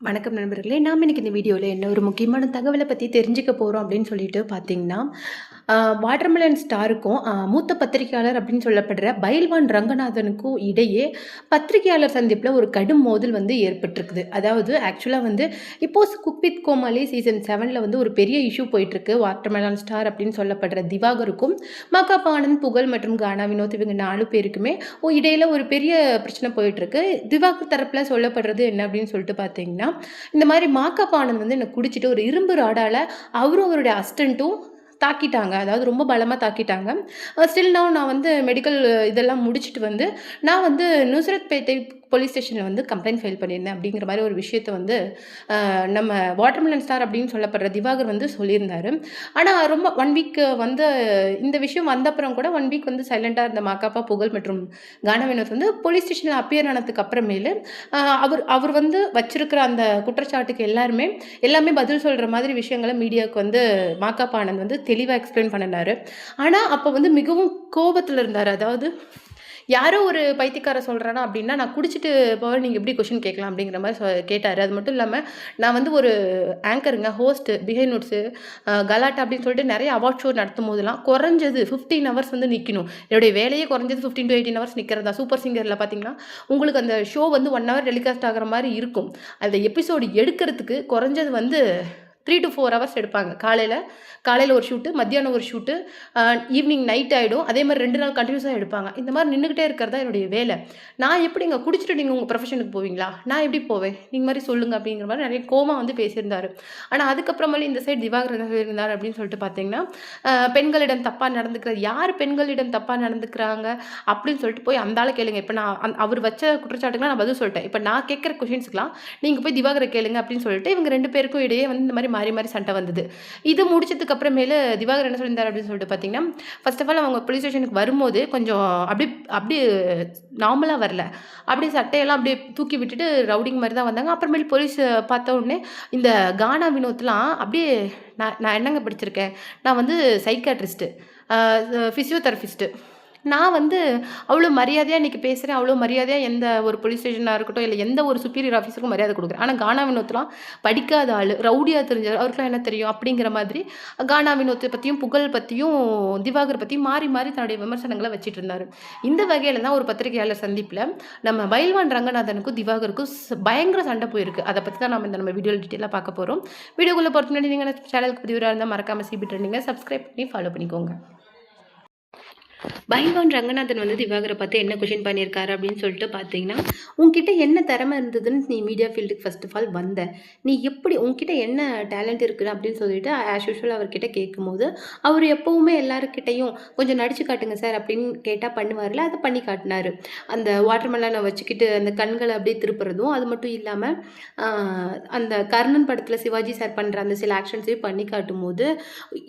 வணக்கம் நண்பர்களே. நாம் இன்னைக்கு இந்த வீடியோல என்ன ஒரு முக்கியமான தகவல பத்தி தெரிஞ்சுக்க போறோம் அப்படின்னு சொல்லிட்டு பார்த்தீங்கன்னா, வாட்டர்மெலன் ஸ்டாருக்கும் மூத்த பத்திரிகையாளர் அப்படின்னு சொல்லப்படுற பைல்வான் ரங்கநாதனுக்கும் இடையே பத்திரிகையாளர் சந்திப்புல ஒரு கடும் மோதல் வந்து ஏற்பட்டிருக்குது. அதாவது ஆக்சுவலா வந்து இப்போ குக் வித் கோமாளி சீசன் 7ல வந்து ஒரு பெரிய இஷ்யூ போயிட்டுருக்கு. வாட்டர்மெலன் ஸ்டார் அப்படின்னு சொல்லப்படுற திவாகருக்கும், மகாபா ஆனந்த், புகழ் மற்றும் கானா வினோத் இவங்க 4 பேருக்குமே இடையில ஒரு பெரிய பிரச்சனை போயிட்டுருக்கு. திவாகர் தரப்புல சொல்லப்படுறது என்ன அப்படின்னு சொல்லிட்டு பார்த்தீங்கன்னா, இந்த மாதிரி மாக்காப்பா ஆனந்த் வந்து என்ன குடிச்சிட்டு ஒரு இரும்பு ராடால அவரும் அவருடைய அசிஸ்டன்ட்டும் தாக்கிட்டாங்க. அதாவது ரொம்ப பலமா தாக்கிட்டாங்க. ஸ்டில் நவ் நான் வந்து மெடிக்கல் இதெல்லாம் முடிச்சுட்டு வந்து, நான் வந்து நுசரத்பேட்டை போலீஸ் ஸ்டேஷன்ல வந்து கம்ப்ளைண்ட் ஃபைல் பண்ணியிருந்தேன் அப்படிங்கிற மாரி ஒரு விஷயத்த வந்து நம்ம வாட்டர்மெலன் ஸ்டார் அப்படின்னு சொல்லப்படுற திவாகர் வந்து சொல்லியிருந்தாரு. ஆனா ரொம்ப 1 வீக் வந்து இந்த விஷயம் வந்தப்புறம் கூட 1 வீக் வந்து சைலண்டா இருந்த மாக்காப்பா, புகழ் மற்றும் கானா வினோத் வந்து போலீஸ் ஸ்டேஷன்ல அப்பியர் ஆனதுக்கு அப்புறமேலு அவர் அவர் வந்து வச்சிருக்கிற அந்த குற்றச்சாட்டுக்கு எல்லாமே பதில் சொல்ற மாதிரி விஷயங்கள மீடியாவுக்கு வந்து மாக்காப்பா ஆனந்த் வந்து தெளிவா எக்ஸ்பிளைன் பண்ணுனாரு. ஆனா அப்ப வந்து மிகவும் கோபத்துல இருந்தாரு. அதாவது யாரோ ஒரு பைத்தியக்காரன் சொல்றானா அப்படின்னா, நான் குடிச்சிட்டு போவேன் நீங்க எப்படி கொஸ்டின் கேட்கலாம் அப்படிங்கிற மாரி கேட்டாரு. அது மட்டும் இல்லாம நான் வந்து ஒரு ஆங்கருங்க, ஹோஸ்ட், பிஹைண்ட் நோட்ஸு, கலாட்டா அப்படின்னு சொல்லிட்டு நெறைய அவார்ட் ஷோ நடத்தும்போதெல்லாம் குறைஞ்சது 15 ஹவர்ஸ் வந்து நிக்கணும். என்னுடைய வேலையே குறைஞ்சது 15 to 18 ஹவர்ஸ் நிக்கிறது தான். சூப்பர் சிங்கர்ல பார்த்தீங்கன்னா, உங்களுக்கு அந்த ஷோ வந்து 1 ஹவர் டெலிகாஸ்ட் ஆகுற மாரி இருக்கும். அந்த எபிசோடு எடுக்கிறதுக்கு குறைஞ்சது வந்து 3 to 4 ஹவர்ஸ் எடுப்பாங்க. காலையில ஒரு ஷூட்டு, மத்தியானம் ஒரு ஷூட்டு, ஈவினிங் நைட் ஆயிடும். அதே மாரி 2 நாள் கன்டினியூஸா எடுப்பாங்க. இந்த மாரி நின்னுகிட்டே இருக்கிறது தான் என்னுடைய வேலை. நான் எப்படிங்க குடிச்சிட்டு நீங்க உங்க ப்ரொஃபஷனுக்கு போவீங்களா? நான் எப்படி போவேன்? நீங்க மாரி சொல்லுங்க அப்படிங்கிற மாரி நெறைய கோவமா வந்து பேசியிருந்தாரு. ஆனா அதுக்கப்புறமேலு இந்த சைடு திவாகர் என்ன சொல்லியிருந்தாரு அப்படின்னு சொல்லிட்டு பார்த்தீங்கன்னா, பெண்களிடம் தப்பா நடந்துக்கிறது யார் பெண்களிடம் தப்பா நடந்துக்கிறாங்க அப்படின்னு சொல்லிட்டு போய் அந்த ஆள கேளுங்க. இப்ப நான் அவர் வச்ச குற்றச்சாட்டுக்குலாம் நான் பதில் சொல்லிட்டேன். இப்ப நான் கேட்கிற கொஸ்டின்ஸ்க்குலாம் நீங்க போய் திவாகர கேளுங்க அப்படின்னு சொல்லிட்டு இவங்க 2 பேருக்கும் இடையே வந்து இந்த மாரி மாறி மாறி சண்டை வந்தது. இது முடிச்சதுக்கு அப்புறமேலு திவாகர் என்ன சொல்லியிருந்தாரு அப்படின்னு சொல்லிட்டு பார்த்தீங்கன்னா, ஃபர்ஸ்ட் ஆஃப் ஆல் அவங்க போலீஸ் ஸ்டேஷனுக்கு வரும்போது கொஞ்சம் அப்படியே நார்மலா வரல. அப்படியே சட்டையெல்லாம் அப்படியே தூக்கி விட்டுட்டு ரவுடிங் மாரி தான் வந்தாங்க. அப்புறமேல் போலீஸ் பார்த்த உடனே இந்த கானா வினோத்லாம் அப்படியே நான் என்னங்க படிச்சிருக்கேன்? நான் வந்து சைக்கியாட்ரிஸ்ட்டு, அ ஃபிசியோதெரபிஸ்ட்டு. நான் வந்து அவ்வளோ மரியாதையா இன்னைக்கு பேசுறேன். அவ்வளோ மரியாதையா எந்த ஒரு போலீஸ் ஸ்டேஷனா இருக்கட்டும், இல்ல எந்த ஒரு சுப்பீரியர் ஆஃபீஸருக்கும் மரியாதை குடுக்குறேன். ஆனா கானா வினோத்லாம் படிக்காத ஆளு, ரவுடியா தெரிஞ்சவரு. அவருக்கெல்லாம் என்ன தெரியும்? அப்படிங்கிற மாதிரி கானா வினோத்த பத்தியும், புகழ் பத்தியும், திவாகர் பத்தியும் மாறி மாறி தன்னுடைய விமர்சனங்கள வச்சுட்டு இருந்தாரு. இந்த வகையில தான் ஒரு பத்திரிகையாளர் சந்திப்புல நம்ம பைல்வான் ரங்கநாதனுக்கும், திவாகருக்கும் பயங்கர சண்டை போயிருக்கு. அத பத்தி தான் நம்ம வீடியோல டீட்டெயிலா பார்க்க போறோம். வீடியோக்குள்ள போறதுக்கு முன்னாடி நீங்க சேனலுக்கு புதியவரா இருந்தா மறக்காம சிபி ட்ரெண்டிங்க சப்ஸ்கிரைப் பண்ணி ஃபாலோ பண்ணிக்கோங்க. பைல்வான் ரங்கநாதன் வந்து திவாகர பார்த்து என்ன கொஸ்டின் பண்ணியிருக்காரு அப்படின்னு சொல்லிட்டு பார்த்தீங்கன்னா, உன்கிட்ட என்ன திறமை இருந்ததுன்னு நீ மீடியா ஃபீல்டுக்கு ஃபர்ஸ்ட் ஆஃப் ஆல் வந்த. நீ எப்படி உன்கிட்ட என்ன டேலண்ட் இருக்குது அப்படின்னு சொல்லிட்டு ஆஸ் யூசுவல் அவர்கிட்ட கேட்கும்போது, அவர் எப்பவுமே எல்லாருக்கிட்டையும் கொஞ்சம் நடிச்சு காட்டுங்க சார் அப்படின்னு கேட்டா பண்ணுவார்ல, அத பண்ணி காட்டினாரு. அந்த வாட்டர்மெலனை வச்சுக்கிட்டு அந்த கண்கள அப்படியே திருப்புறதும், அது மட்டும் இல்லாம அ அந்த கர்ணன் படத்துல சிவாஜி சார் பண்ற அந்த சில ஆக்ஷன்ஸையும் பண்ணி காட்டும்போது,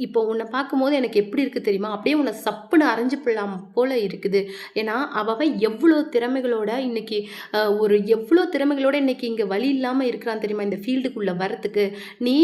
இப்போ உன்ன பார்க்கும்போது எனக்கு எப்படி இருக்கு தெரியுமா? அப்படியே உன்ன சப்புன்னு அரைஞ்சு விடலாம் போல இருக்குது. ஏன்னா, அவ எவ்ளோ திறமைகளோட இன்னைக்கு எவ்ளோ திறமைகளோட இன்னைக்கு இங்க வழி இல்லாம இருக்கிறான் தெரியுமா? இந்த ஃபீல்டுக்குள்ள வரத்துக்கு. நீ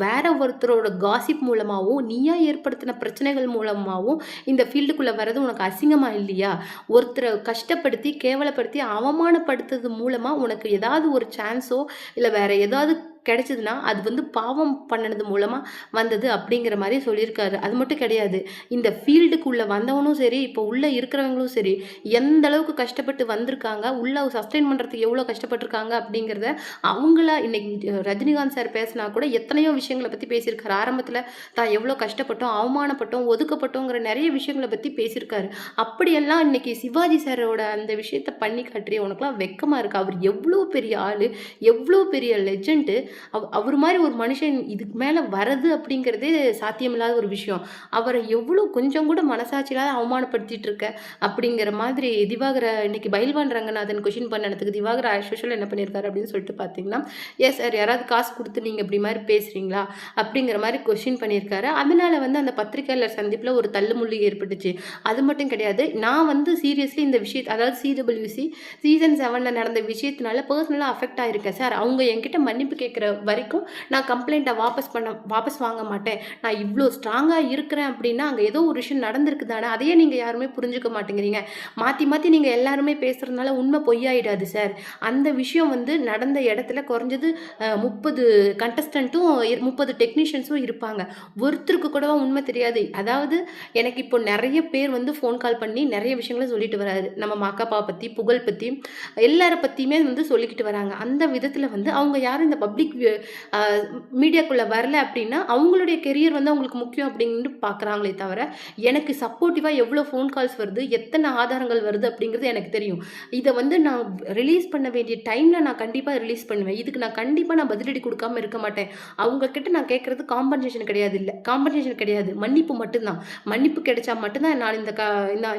வேற ஒருத்தரோட காசிப் மூலமாவும், நீயா ஏற்படுத்தின பிரச்சனைகள் மூலமாவும் இந்த ஃபீல்டுக்குள்ள வர்றது உனக்கு அசிங்கமா இல்லையா? ஒருத்தர கஷ்டப்படுத்தி, கேவலப்படுத்தி, அவமானப்படுத்துறது மூலமா உனக்கு ஏதாவது ஒரு சான்ஸோ, இல்ல வேற ஏதாவது கிடைச்சதுன்னா, அது வந்து பாவம் பண்ணுனது மூலமா வந்தது அப்படிங்கிற மாரி சொல்லியிருக்காரு. அது மட்டும் கிடையாது. இந்த ஃபீல்டுக்குள்ள வந்தவனும் சரி, இப்போ உள்ள இருக்கிறவங்களும் சரி, எந்த அளவுக்கு கஷ்டப்பட்டு வந்திருக்காங்க, உள்ள சஸ்டெயின் பண்றதுக்கு எவ்வளோ கஷ்டப்பட்டுருக்காங்க அப்படிங்கிறத அவங்களா இன்னைக்கு ரஜினிகாந்த் சார் பேசினா கூட எத்தனையோ விஷயங்கள பத்தி பேசியிருக்காரு. ஆரம்பத்தில தான் எவ்வளோ கஷ்டப்பட்டோம், அவமானப்பட்டோம், ஒதுக்கப்பட்டோங்கிற நெறைய விஷயங்கள பத்தி பேசியிருக்காரு. அப்படியெல்லாம் இன்னைக்கு சிவாஜி சாரோட அந்த விஷயத்த பண்ணி காட்டுறியே, உனக்கெல்லாம் வெட்கமா இருக்கா? அவர் எவ்வளோ பெரிய ஆளு, எவ்வளோ பெரிய லெஜெண்டு. அவர் மாரி ஒரு மனுஷன் இதுக்கு மேல வரது அப்படிங்கிறதே சாத்தியமில்லாத ஒரு விஷயம். அவர எவ்வளோ கொஞ்சம் கூட மனசாட்சி இல்லாத அவமானப்படுத்திட்டு இருக்க அப்படிங்கிற மாதிரி திவாகர இன்னைக்கு பைல்வான் ரங்கநாதன் கொஸ்டின் பண்ணதுக்கு திவாகர் ஆஸ் யூசுவல் என்ன பண்ணியிருக்காரு அப்படின்னு சொல்லிட்டு பார்த்தீங்கன்னா, "எஸ் சார் யாராவது காசு குடுத்து நீங்க இப்படி மாரி பேசுறீங்களா?" அப்படிங்கிற மாரி கொஸ்டின் பண்ணியிருக்காரு. அதனால வந்து அந்த பத்திரிக்கையாளர் சந்திப்புல ஒரு தள்ளுமுள்ளு ஏற்பட்டுச்சு. அது மட்டும் கிடையாது. நான் வந்து சீரியஸ்லி இந்த விஷயத்த அதாவது சிடபிள்யூசி சீசன் 7ல நடந்த விஷயத்தினால பெர்சனலா அஃபெக்ட் ஆயிருக்கேன் சார். அவங்க என்கிட்ட மன்னிப்பு கேட்கிற கிடைக்கிற வரைக்கும் நான் கம்ப்ளைண்ட்டை வாபஸ் வாங்க மாட்டேன். நான் இவ்வளோ ஸ்ட்ராங்காக இருக்கிறேன் அப்படின்னா அங்கே ஏதோ ஒரு விஷயம் நடந்திருக்கு தானே, அதையே நீங்கள் யாருமே புரிஞ்சுக்க மாட்டேங்கிறீங்க. மாற்றி மாற்றி நீங்கள் எல்லாருமே பேசுகிறதுனால உண்மை பொய்யாயிடாது சார். அந்த விஷயம் வந்து நடந்த இடத்துல குறைஞ்சது 30 கண்டஸ்டண்ட்டும் 30 டெக்னீஷியன்ஸும் இருப்பாங்க. ஒருத்தருக்கு கூடவா உண்மை தெரியாது. அதாவது எனக்கு இப்போ நிறைய பேர் வந்து ஃபோன் கால் பண்ணி நிறைய விஷயங்கள சொல்லிட்டு வராரு. நம்ம மாக்காப்பா பற்றி, புகழ் பற்றி, எல்லார பற்றியுமே வந்து சொல்லிக்கிட்டு வராங்க. அந்த விதத்தில் வந்து அவங்க யாரும் இந்த பப்ளிக் மீடியாக்குள்ளே வரல அப்படின்னா அவங்களுடைய கெரியர் வந்து அவங்களுக்கு முக்கியம் அப்படின்னு பார்க்குறாங்களே தவிர, எனக்கு சப்போர்ட்டிவாக எவ்வளோ ஃபோன் கால்ஸ் வருது, எத்தனை ஆதாரங்கள் வருது அப்படிங்கிறது எனக்கு தெரியும். இதை வந்து நான் ரிலீஸ் பண்ண வேண்டிய டைமில் நான் கண்டிப்பாக ரிலீஸ் பண்ணுவேன். இதுக்கு நான் கண்டிப்பாக பதிலடி கொடுக்காம இருக்க மாட்டேன். அவங்க கிட்ட நான் கேட்குறது காம்பன்சேஷன் கிடையாது, இல்லை காம்பன்சேஷன் கிடையாது, மன்னிப்பு மட்டும்தான். மன்னிப்பு கிடைச்சா மட்டும்தான் நான்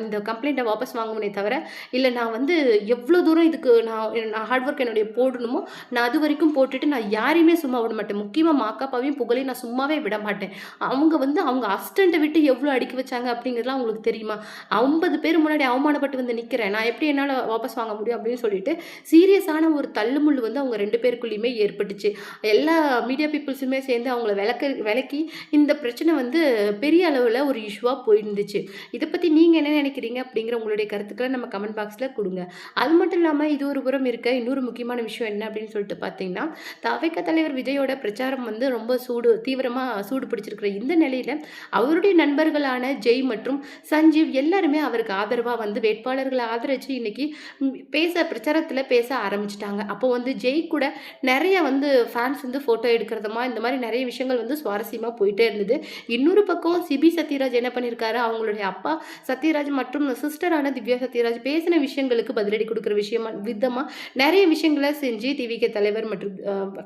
இந்த கம்ப்ளைண்ட்டை வாபஸ் வாங்குவேனே தவிர, இல்லை நான் வந்து எவ்வளோ தூரம் இதுக்கு நான் ஹார்ட் ஒர்க் என்னுடைய போடணுமோ நான் அது வரைக்கும் போட்டுட்டு நான் யாரையுமே சும்மா விட மாட்டேன். முக்கியமாக மாக்காப்பாவையும் புகழையும் நான் சும்மாவே விட மாட்டேன். அவங்க வந்து அவங்க அசிஸ்டண்ட்டை விட்டு எவ்வளோ அடிக்க வச்சாங்க அப்படிங்கிறதுலாம் அவங்களுக்கு தெரியுமா? 50 பேர் முன்னாடி அவமானப்பட்டு வந்து நிற்கிறேன், நான் எப்படி என்னால் வாபஸ் வாங்க முடியும் அப்படின்னு சொல்லிட்டு சீரியஸான ஒரு தள்ளுமுள்ளு வந்து அவங்க 2 பேருக்குள்ளேயுமே ஏற்பட்டுச்சு. எல்லா மீடியா பீப்புள்ஸுமே சேர்ந்து அவங்கள விலக்கி இந்த பிரச்சனை வந்து பெரிய அளவில் ஒரு இஷ்யூவாக போயிருந்துச்சு. இதை பற்றி நீங்கள் என்ன நினைக்கிறீங்க அப்படிங்கிற உங்களுடைய கருத்துக்களை நம்ம கமெண்ட் பாக்ஸில் கொடுங்க. அது மட்டும் இல்லாமல் இது ஒரு புறம் இருக்க இன்னொரு முக்கியமான விஷயம் என்ன அப்படின்னு சொல்லிட்டு பார்த்தீங்கன்னா, தவிக தலைவர் விஜயோட பிரச்சாரம் வந்து ரொம்ப தீவிரமாக சூடு பிடிச்சிருக்கிற இந்த நிலையில் அவருடைய நண்பர்களான ஜெய் மற்றும் சஞ்சீவ் எல்லாருமே அவருக்கு ஆதரவாக வந்து வேட்பாளர்களை ஆதரித்து இன்னைக்கு பிரச்சாரத்தில் பேச ஆரம்பிச்சிட்டாங்க. அப்போ வந்து ஜெய் கூட நிறைய வந்து ஃபேன்ஸ் வந்து ஃபோட்டோ எடுக்கிறதுமா இந்த மாதிரி நிறைய விஷயங்கள் வந்து சுவாரஸ்யமாக போயிட்டே இருந்தது. இன்னொரு பக்கம் சிபி சத்யராஜ் என்ன பண்ணியிருக்காரு, அவங்களுடைய அப்பா சத்யராஜ் மற்றும் சிஸ்டரான திவ்யா சத்யராஜ் பேசின விஷயங்களுக்கு பதிலடி கொடுக்குற விதமாக நிறைய விஷயங்களை செஞ்சு திவிக தலைவர் மற்றும்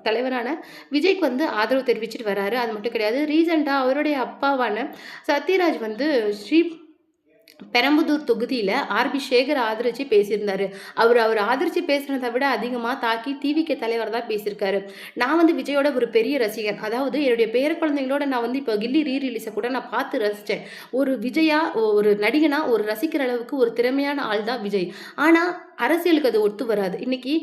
தலைவரான விஜய்க்கு வந்து ஆதரவு தெரிவிச்சிட்டு வராரு. அது மட்டும் கிடையாது, ரீசெண்டாக அவருடைய அப்பாவான சத்யராஜ் வந்து பெரம்புதூர் தொகுதியில் ஆர்பி சேகர் ஆதரிச்சு பேசியிருந்தாரு. அவர் ஆதரிச்சு பேசுனதை விட அதிகமாக தாக்கி டிவிக்கு தலைவர் தான் பேசியிருக்காரு. நான் வந்து விஜயோட ஒரு பெரிய ரசிகன். அதாவது என்னுடைய பேர குழந்தைங்களோட நான் வந்து இப்போ கில்லி ரீரிலீஸை கூட நான் பார்த்து ரசித்தேன். ஒரு விஜயா, ஒரு நடிகனா, ஒரு ரசிக்கிற அளவுக்கு ஒரு திறமையான ஆள் தான் விஜய். ஆனால் அரசியலுக்கு அது ஒத்து வராது. இன்னைக்கு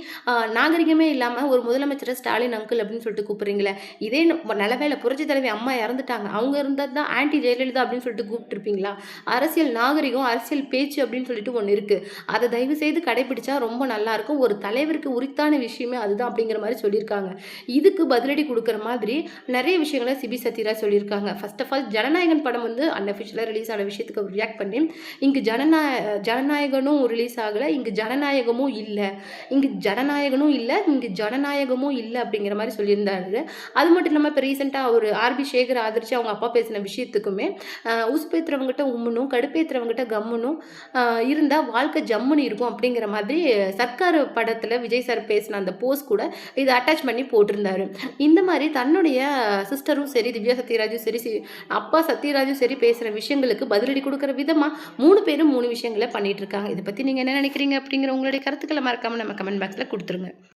நாகரிகமே இல்லாமல் ஒரு முதலமைச்சரை ஸ்டாலின் அங்கிள் அப்படின்னு சொல்லிட்டு கூப்பிட்றீங்களே, இதே நல்லவேளை புரட்சி தலைவி அம்மா இறந்துட்டாங்க, அவங்க இருந்தால் தான் ஆன்டி ஜெயலலிதா அப்படின்னு சொல்லிட்டு கூப்பிட்டுருப்பீங்களா? அரசியல் நாகரிகம், அரசியல் பேச்சு அப்படின்னு சொல்லிட்டு ஒன்று இருக்குது. அதை தயவு செய்து கடைபிடிச்சா ரொம்ப நல்லாயிருக்கும். ஒரு தலைவருக்கு உரித்தான விஷயமே அதுதான் அப்படிங்கிற மாதிரி சொல்லியிருக்காங்க. இதுக்கு பதிலடி கொடுக்குற மாதிரி நிறைய விஷயங்களை சிபி சத்யராஜ் சொல்லியிருக்காங்க. ஃபர்ஸ்ட் ஆஃப் ஆல் ஜனநாயகன் படம் வந்து அன்அஃபிஷியலாக ரிலீஸ் ஆன விஷயத்துக்கு ரியாக்ட் பண்ணி, இங்கு ஜனநாயகனும் ரிலீஸ் ஆகலை, இங்கு ஜனநாயகமும் இல்லை, இங்கு ஜனநாயகமும் இல்லை அப்படிங்கிற மாதிரி சொல்லியிருந்தாரு. அது மட்டும் இல்லாமல் இப்போ ரீசெண்டாக ஒரு ஆர்பி சேகர் ஆதரிச்சு அவங்க அப்பா பேசின விஷயத்துக்குமே உசுப்பேத்துறவங்ககிட்ட உம்முனும் கடுப்பேத்துறவங்ககிட்ட கம்முனும் இருந்தால் வாழ்க்கை ஜம்முன்னு இருக்கும் அப்படிங்கிற மாதிரி சர்க்கார் படத்தில் விஜய் சார் பேசின அந்த போஸ்ட் கூட இதை அட்டாச் பண்ணி போட்டிருந்தாரு. இந்த மாதிரி தன்னுடைய சிஸ்டரும் சரி, திவ்யா சத்யராஜும் சரி, அப்பா சத்யராஜும் சரி பேசுகிற விஷயங்களுக்கு பதிலடி கொடுக்குற விதமாக 3 பேரும் 3 விஷயங்களை பண்ணிட்டு இருக்காங்க. இதை பற்றி நீங்கள் என்ன நினைக்கிறீங்க அப்படிங்கிற உங்களுடைய கருத்துக்களை மறக்காமல் நம்ம கமெண்ட் பாக்ஸில் கொடுத்துருங்க.